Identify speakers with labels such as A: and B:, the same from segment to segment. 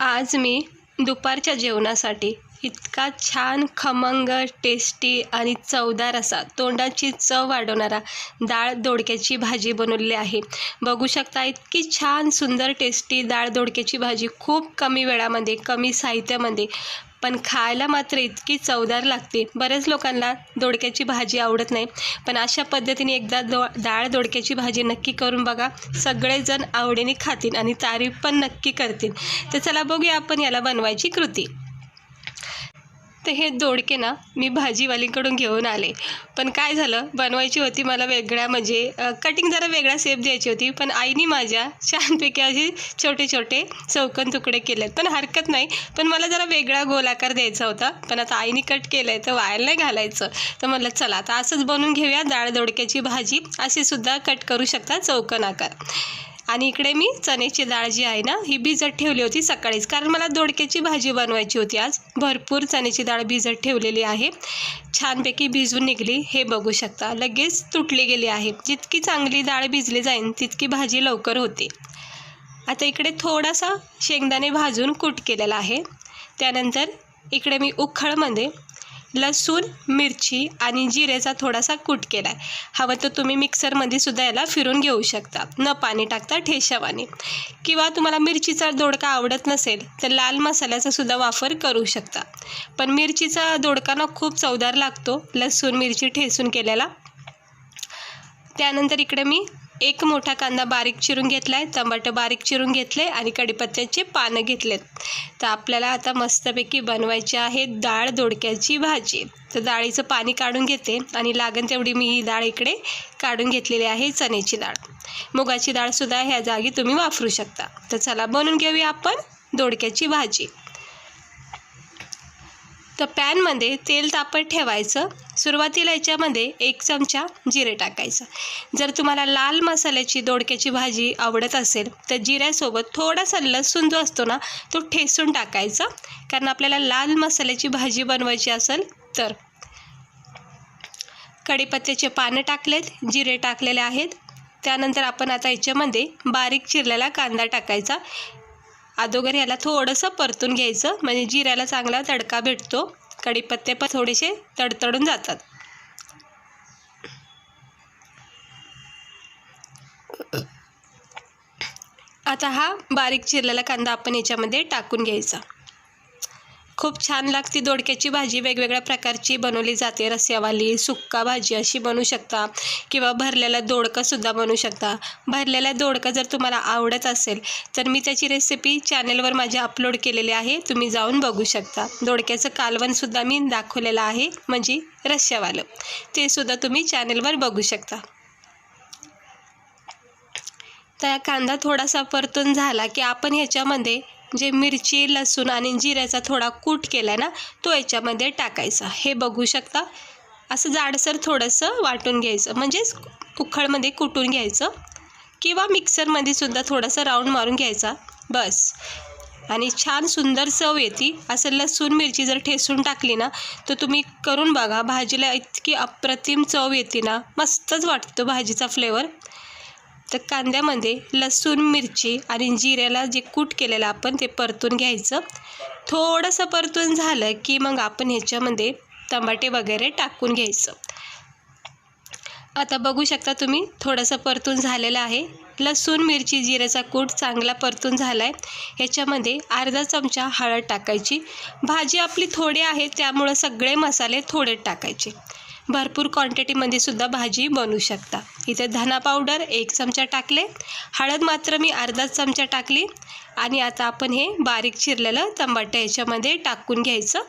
A: आज मी दुपारच्या जेवणासाठी इतका छान खमंग टेस्टी आणि चवदार असा तोंडाची चव वाढवणारा डाळ दोडक्याची भाजी बनवलेली आहे। बघू शकता इतकी छान सुंदर टेस्टी डाळ दोडक्याची भाजी खूप कमी वेळामध्ये कमी साहित्यामध्ये पण खायला मात्र इतकी चवदार लागते। बऱ्याच लोकांना दोडक्याची भाजी आवडत नाही, पण अशा पद्धतीने एकदा डाळ दोडक्याची भाजी नक्की करून बघा, सगळेजण आवडीने खातील आणि तारीफ पण नक्की करतील। तर चला बघूया आपण याला बनवायची कृती। तर हे दोडके ना मी भाजीवालीकडून घेऊन आले, पण काय झालं बनवायची होती मला वेगळ्या कटिंग जरा वेगळा शेप द्यायची होती, पण आईने माझ्या छानपैकी असे छोटे छोटे चौकोन तुकडे केलेत। पण हरकत नाही, पण मला जरा वेगळा गोलाकार द्यायचा होता, पण आता आईने कट केलंय तर वायाला नाही घालायचं। तर म्हटलं चला आता असंच बनवून घेऊया डाळ दोडक्याची भाजी। अशी सुद्धा कट करू शकता चौकोन आकार। आणि इकडे मी चण्याची डाळ जी आहे ना ही भिजत ठेवली होती सकाळीच, कारण मला दोडक्याची भाजी बनवायची होती आज। भरपूर चण्याची डाळ भिजत ठेवलेली आहे, छानपैकी भिजून निघली। हे बघू शकता लगेच तुटली गेली आहे। जितकी चांगली डाळ भिजली जाईल तितकी भाजी लवकर होते। आता इकडे थोडासा शेंगदाणे भाजून कूट केलेला आहे। त्यानंतर इकडे मी उखळमध्ये लसूण मिरची आणि जिरेचा थोडासा कूट केला आहे। हवं तर तुम्ही मिक्सरमध्ये सुद्धा याला फिरून घेऊ शकता, न पाणी टाकता ठेशावाने। किंवा तुम्हाला मिरचीचा दोडका आवडत नसेल तर लाल मसाल्याचा सुद्धा वापर करू शकता, पण मिरचीचा दोडका ना खूप चवदार लागतो लसूण मिरची ठेसून केलेला। त्यानंतर इकडे मी एक मोठा कांदा बारीक चिरून घेतला आहे, टमाटर बारीक चिरून घेतले आणि कढीपत्त्याचे पानं घेतलेत। तर आपल्याला आता मस्तपैकी बनवायची आहे डाळ दोडक्याची भाजी। तर डाळीचं पाणी काढून घेते आणि लागेल तेवढी मी ही डाळ इकडे काढून घेतलेली आहे। चण्याची डाळ, मुगाची डाळसुद्धा ह्या जागी तुम्ही वापरू शकता। तर चला बनवून घेऊया आपण दोडक्याची भाजी। तर पॅनमध्ये तेल तापत ठेवायचं। सुरुवातीला याच्यामध्ये 1 चमचा जिरे टाकायचं। जर तुम्हाला लाल मसाल्याची दोडक्याची भाजी आवडत असेल तर जिऱ्यासोबत थोडासा लसूण जो असतो ना तो ठेसून टाकायचा, कारण आपल्याला लाल मसाल्याची भाजी बनवायची असेल तर। कढीपत्त्याचे पानं टाकलेत, जिरे टाकलेले आहेत। त्यानंतर आपण आता याच्यामध्ये बारीक चिरलेला कांदा टाकायचा। अगोदर याला थोडंसं परतून घ्यायचं, म्हणजे जिऱ्याला चांगला तडका भेटतो, कढीपत्ते पण थोडेसे तडतडून जातात। आता हा बारीक चिरलेला कांदा आपण याच्यामध्ये टाकून घ्यायचा। खूप छान लागते दोडक्याची भाजी, वेगवेगळ्या प्रकारची बनवली जाते। रस्स्यावाली, सुक्का भाजी अशी बनवू शकता, किंवा भरलेला दोडकासुद्धा बनवू शकता। भरलेला दोडका जर तुम्हाला आवडत असेल तर मी त्याची रेसिपी चॅनलवर माझ्या अपलोड केलेली आहे, तुम्ही जाऊन बघू शकता। दोडक्याचं कालवणसुद्धा मी दाखवलेलं आहे, म्हणजे रस्स्यावालं, ते सुद्धा तुम्ही चॅनलवर बघू शकता। तर कांदा थोडासा परतून झाला की आपण ह्याच्यामध्ये जे मिरची लसूण आणि जिऱ्याचा थोडा कूट केला ना तो याच्यामध्ये टाकायचा। हे बघू शकता असं जाडसर थोडंसं वाटून घ्यायचं, म्हणजेच उखळमध्ये कुटून घ्यायचं, किंवा मिक्सरमध्ये सुद्धा थोडंसं राऊंड मारून घ्यायचा बस। आणि छान सुंदर चव येते। असं लसूण मिरची जर ठेसून टाकली ना तर तुम्ही करून बघा, भाजीला इतकी अप्रतिम चव येते ना, मस्तच वाटतो भाजीचा फ्लेवर। तर कांद्यामध्ये लसूण मिरची आणि जिऱ्याला जे कूट केलेलं आपण ते परतून घ्यायचं। थोडंसं परतून झालं की मग आपण ह्याच्यामध्ये टमाटे वगैरे टाकून घ्यायचं। आता बघू शकता तुम्ही थोडंसं परतून झालेलं आहे। लसूण मिरची जिऱ्याचा कूट चांगला परतून झाला आहे। ह्याच्यामध्ये अर्धा चमचा हळद टाकायची। भाजी आपली थोडी आहे त्यामुळं सगळे मसाले थोडे टाकायचे। भरपूर क्वांटिटीमध्ये सुद्धा भाजी बनवू शकता। इथे धना पावडर 1 चमचा टाकले, हळद मात्र मी अर्धा चमचा टाकली। आणि आता आपण हे बारीक चिरलेलं टमाटर याच्यामध्ये टाकून घ्यायचं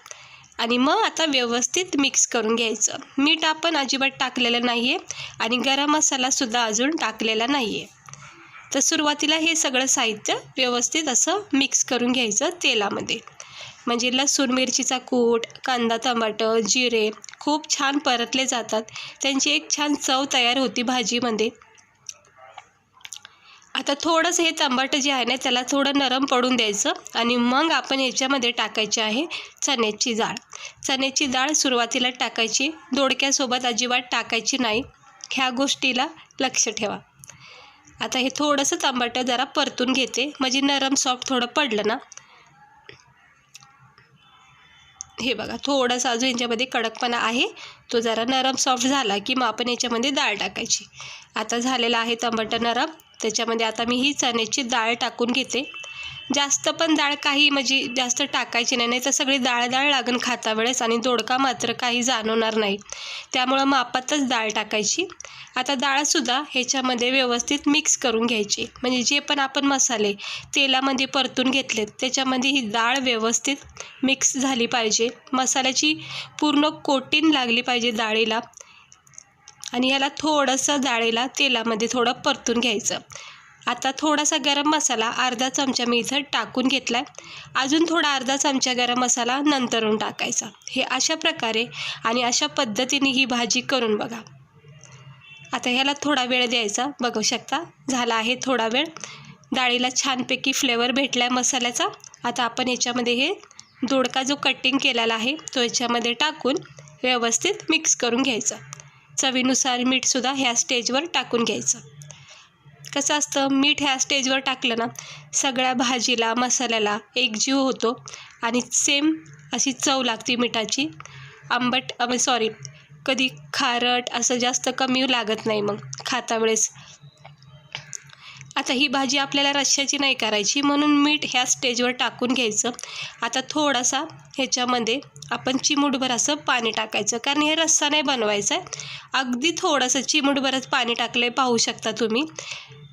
A: आणि मग आता व्यवस्थित मिक्स करून घ्यायचं। मीठ आपण अजिबात टाकलेलं नाही आहे आणि गरम मसालासुद्धा अजून टाकलेला नाही आहे। तर सुरुवातीला हे सगळं साहित्य व्यवस्थित असं मिक्स करून घ्यायचं तेलामध्ये, म्हणजे लसूण मिरचीचा कूट, कांदा टमाटर जिरे खूप छान परतले जातात, त्यांची एक छान चव तयार होती भाजीमध्ये। आता थोडंसं हे टमाटर जे आहे ना त्याला थोडं नरम पडून द्यायचं आणि मग आपण याच्यामध्ये टाकायची आहे चण्याची डाळ। चण्याची डाळ सुरुवातीला टाकायची, दोडक्यासोबत अजिबात टाकायची नाही, ह्या गोष्टीला लक्ष ठेवा। आता हे थोडंसं टमाटर जरा परतून घेते, म्हणजे नरम सॉफ्ट थोडं पडलं ना हे बघा थोडासा अजून याच्यामध्ये कडकपणा आहे, तो जरा नरम सॉफ्ट झाला की मग आपण याच्यामध्ये डाळ टाकायची. आता झालेला आहे टमाटर नरम, त्याच्यामध्ये आता मी ही चण्याची डाळ टाकून घेते. जास्त पण डाळ काही म्हणजे जास्त टाकायची नाही, नाही तर सगळी डाळ लागेल खाता वेळेस आणि दोडका मात्र काही जाणवणार नाही, त्यामुळं मापातच डाळ टाकायची. आता डाळसुद्धा ह्याच्यामध्ये व्यवस्थित मिक्स करून घ्यायची, म्हणजे जे पण आपण मसाले तेलामध्ये परतून घेतलेत त्याच्यामध्ये ही डाळ व्यवस्थित मिक्स झाली पाहिजे, मसाल्याची पूर्ण कोटिंग लागली पाहिजे डाळीला. आणि याला थोडंसं डाळीला तेलामध्ये थोडं परतून घ्यायचं. आता थोडासा गरम मसाला अर्धा चमचा मी इथं टाकून घेतला आहे, अजून थोडा अर्धा चमचा गरम मसाला नंतरून टाकायचा. हे अशा प्रकारे आणि अशा पद्धतीने ही भाजी करून बघा. आता ह्याला थोडा वेळ द्यायचा, बघू शकता झाला आहे थोडा वेळ, डाळीला छानपैकी फ्लेवर भेटला आहे मसाल्याचा. आता आपण याच्यामध्ये हे दोडका जो कटिंग केलेला आहे तो याच्यामध्ये टाकून व्यवस्थित मिक्स करून घ्यायचा. चवीनुसार मीठसुद्धा ह्या स्टेजवर टाकून घ्यायचं. कसं असतं, मीठ ह्या स्टेजवर टाकलं ना सगळ्या भाजीला मसाल्याला एकजीव होतो आणि सेम अशी चव लागते मिठाची. आंबट कधी खारट असं जास्त कमी लागत नाही मग खाता वेळेस. आता ही भाजी आपल्याला रश्श्याची नाही करायची, म्हणून मीठ ह्या स्टेजवर टाकून घ्यायचं. आता थोडासा ह्याच्यामध्ये आपण चिमूटभर असं पाणी टाकायचं, कारण हे रस्सा नाही बनवायचा आहे. अगदी थोडंसं चिमूटभरच पाणी टाकलं पाहू शकता तुम्ही.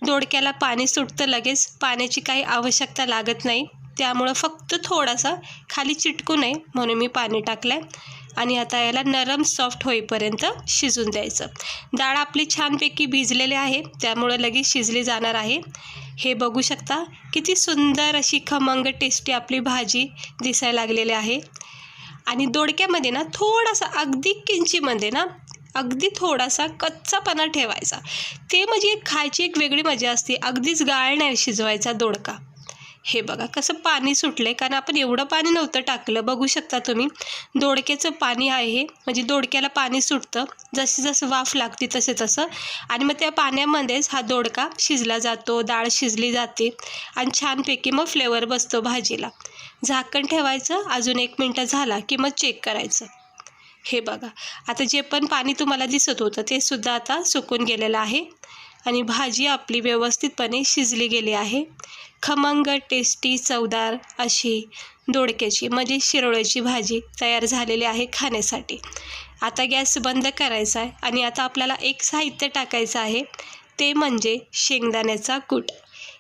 A: दोडक्याला पाणी सुटतं लगेच, पाण्याची काही आवश्यकता लागत नाही, त्यामुळं फक्त थोडासा खाली चिटकू नये म्हणून मी पाणी टाकलं आहे. आणि आता याला नरम सॉफ्ट होईपर्यंत शिजून द्यायचं. डाळ आपली छानपैकी भिजलेली आहे, त्यामुळं लगेच शिजली जाणार आहे. हे बघू शकता किती सुंदर अशी खमंग टेस्टी आपली भाजी दिसायला लागलेली आहे. आणि दोडक्यामध्ये ना थोडासा अगदी किंचीमध्ये ना अगदी थोडासा कच्चापणा ठेवायचा, ते म्हणजे खायची एक वेगळी मजा असते. अगदीच गाळ नाही शिजवायचा दोडका. हे बघा कसं पाणी सुटलं आहे, कारण आपण एवढं पाणी नव्हतं टाकलं. बघू शकता तुम्ही दोडक्याचं पाणी आहे हे, म्हणजे दोडक्याला पाणी सुटतं जसं जसं वाफ लागते तसं आणि मग त्या पाण्यामध्येच हा दोडका शिजला जातो, डाळ शिजली जाते आणि छानपैकी मग फ्लेवर बसतो भाजीला. झाकण ठेवायचं, अजून 1 मिनटं झाला की मग चेक करायचं. हे बघा आता जे पण पाणी तुम्हाला दिसत होतं ते सुद्धा आता सुकून गेलेलं आहे आणि भाजी आपली व्यवस्थितपणे शिजली गेली आहे. खमंग टेस्टी चवदार अशी दोडक्याची म्हणजे शिरोळ्याची भाजी तयार झालेली आहे खाण्यासाठी. आता गॅस बंद करायचा आहे आणि आता आपल्याला एक साहित्य टाकायचं आहे, ते म्हणजे शेंगदाण्याचा कूट.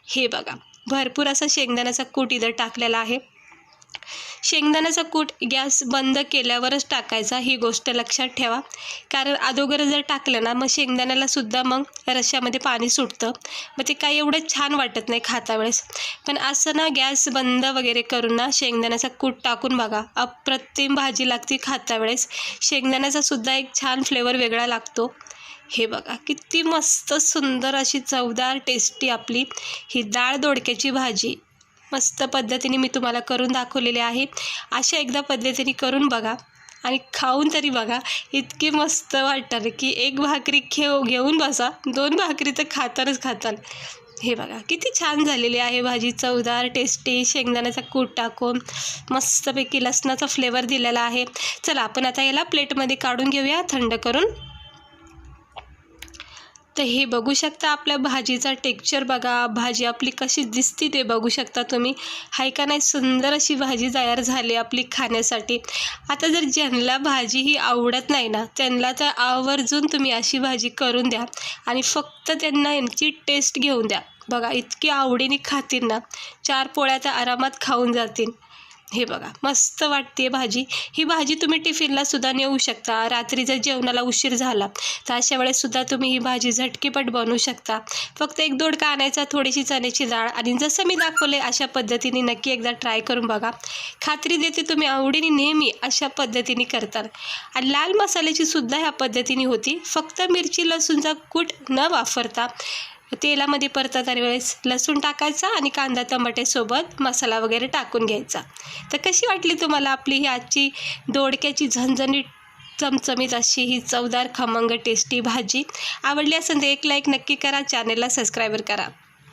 A: हे बघा भरपूर असा शेंगदाण्याचा कूट इथं टाकलेला आहे. शेंगदाण्याचा कूट गॅस बंद केल्यावरच टाकायचा, ही गोष्ट लक्षात ठेवा, कारण अगोदर जर टाकलं ना मग शेंगदाण्याला सुद्धा मग रश्श्यामध्ये पाणी सुटतं, मग ते काही एवढं छान वाटत नाही खाता वेळेस. पण असं ना गॅस बंद वगैरे करून ना शेंगदाण्याचा कूट टाकून बघा, अप्रतिम भाजी लागते खाता वेळेस. शेंगदाण्याचा सुद्धा एक छान फ्लेवर वेगळा लागतो. हे बघा किती मस्त सुंदर अशी चवदार टेस्टी आपली ही डाळ दोडक्याची भाजी मस्त पद्धतीने मी तुम्हाला करून दाखवलेली आहे. अशा एकदा पद्धतीने करून बघा आणि खाऊन तरी बघा, इतकी मस्त वाटतं की एक भाकरी घेऊन बसा, 2 भाकरी तर खाताल. हे बघा किती छान झालेली आहे भाजी, चवदार टेस्टी शेंगदाण्याचा कूट टाकून मस्तपैकी लसणाचा फ्लेवर दिलेला आहे. चला आपण आता याला प्लेटमध्ये काढून घेऊया थंड करून. तर हे बघू शकता आपल्या भाजीचा टेक्स्चर बघा, भाजी आपली कशी दिसती ते बघू शकता तुम्ही. हाय का नाही सुंदर अशी भाजी तयार झाली आपली खाण्यासाठी. आता जर ज्यांना भाजी ही आवडत नाही ना त्यांना तर आवर्जून तुम्ही अशी भाजी करून द्या आणि फक्त त्यांना यांची टेस्ट घेऊन द्या. बघा इतकी आवडीने खातील ना, 4 पोळ्या तर आरामात खाऊन जातील. हे बघा मस्त वाटते भाजी. ही भाजी तुम्ही टिफिनला सुद्धा नेऊ शकता. रात्री जर जेवणाला उशीर झाला तर अशा वेळेस सुद्धा तुम्ही ही भाजी झटकीपट बनवू शकता. फक्त 1 दोडका आणायचा, थोडीशी चण्याची डाळ आणि जसं मी दाखवले अशा पद्धतीने नक्की एकदा ट्राय करून बघा. खात्री देते तुम्ही आवडीने नेहमी अशा पद्धतीने करताल. आणि लाल मसाल्याची सुद्धा ह्या पद्धतीने होती, फक्त मिरची लसूणचा कूट न वापरता तेलामध्ये परतत वेळेस लसूण टाकायचा आणि कांदा टमाट्यासोबत मसाला वगैरे टाकून घ्यायचा. तर कशी वाटली तुम्हाला आपली ही आजची दोडक्याची झणझणीत चमचमीत अशी ही चवदार खमंग टेस्टी भाजी? आवडली असेल तर एक लाईक नक्की करा, चॅनलला सबस्क्राईब करा.